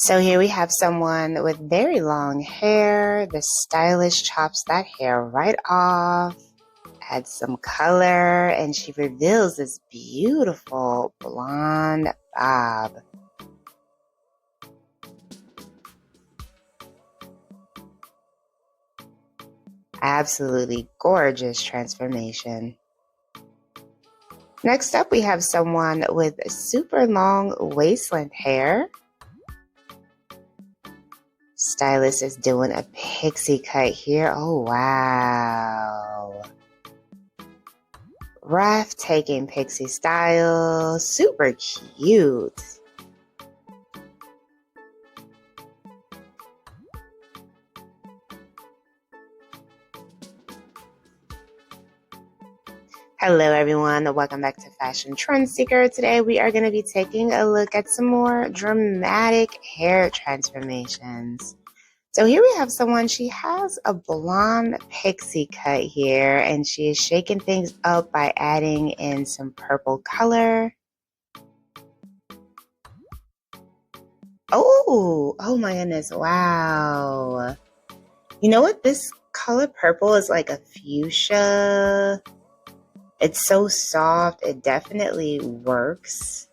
So here we have someone with very long hair. The stylist chops that hair right off, adds some color, and she reveals this beautiful blonde bob. Absolutely gorgeous transformation. Next up, we have someone with super long waistline hair. Stylist is doing a pixie cut here. Oh, wow. Breathtaking pixie style. Super cute. Hello everyone, welcome back to Fashion Trend Seeker. Today we are going to be taking a look at some more dramatic hair transformations. So here we have someone, she has a blonde pixie cut here and she is shaking things up by adding in some purple color. Oh my goodness, wow. You know what? This color purple is like a fuchsia. It's so soft. It definitely works,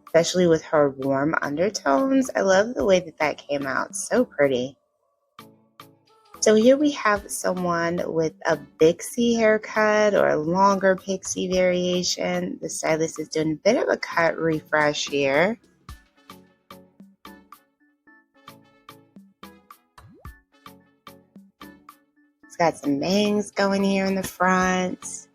especially with her warm undertones. I love the way that that came out. So pretty. So here we have someone with a Pixie haircut or a longer Pixie variation. The stylist is doing a bit of a cut refresh here. It's got some bangs going here in the front.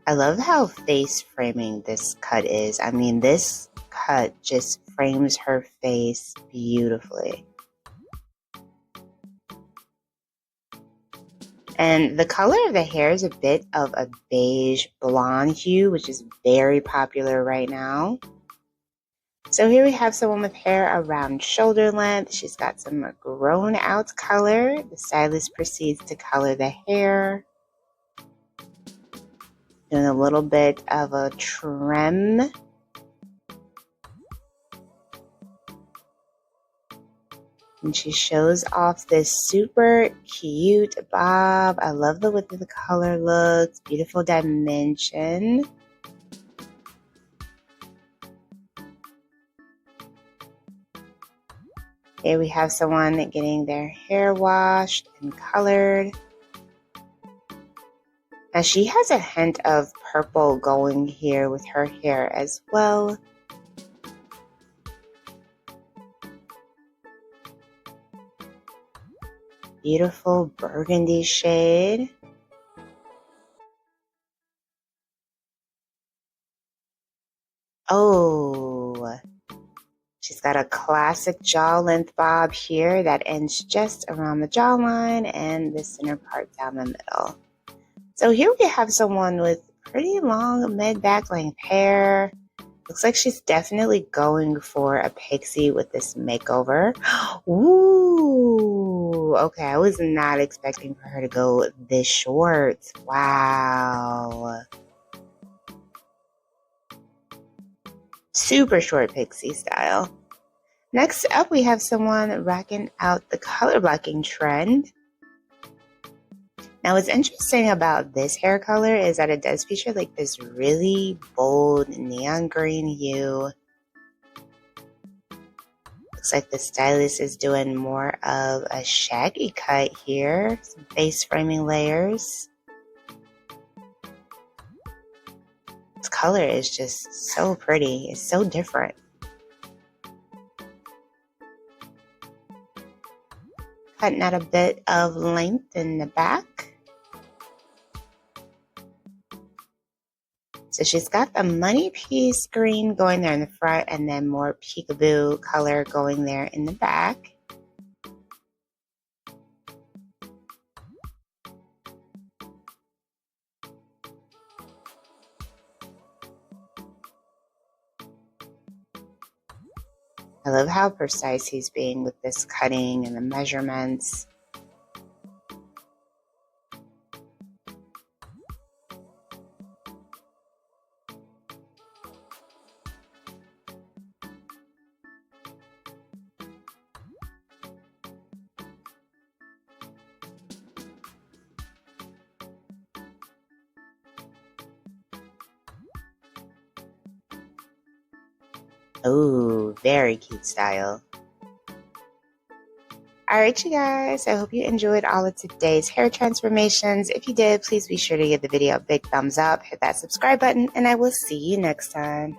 I love how face framing this cut is. I mean, this cut just frames her face beautifully. And the color of the hair is a bit of a beige blonde hue, which is very popular right now. So here we have someone with hair around shoulder length. She's got some grown out color. The stylist proceeds to color the hair. Doing a little bit of a trim. And she shows off this super cute bob. I love the way that the color looks. Beautiful dimension. Here we have someone getting their hair washed and colored. Now she has a hint of purple going here with her hair as well. Beautiful burgundy shade. Oh, she's got a classic jaw length bob here that ends just around the jawline and the center part down the middle. So here we have someone with pretty long mid-back length hair. Looks like she's definitely going for a pixie with this makeover. Ooh, okay, I was not expecting for her to go this short. Wow. Super short pixie style. Next up, we have someone rocking out the color blocking trend. Now, what's interesting about this hair color is that it does feature like this really bold neon green hue. Looks like the stylist is doing more of a shaggy cut here. Some face framing layers. This color is just so pretty. It's so different. Cutting out a bit of length in the back. So she's got the money piece green going there in the front and then more peekaboo color going there in the back. I love how precise he's being with this cutting and the measurements. Oh, very cute style. All right, you guys, I hope you enjoyed all of today's hair transformations. If you did, please be sure to give the video a big thumbs up, hit that subscribe button, and I will see you next time.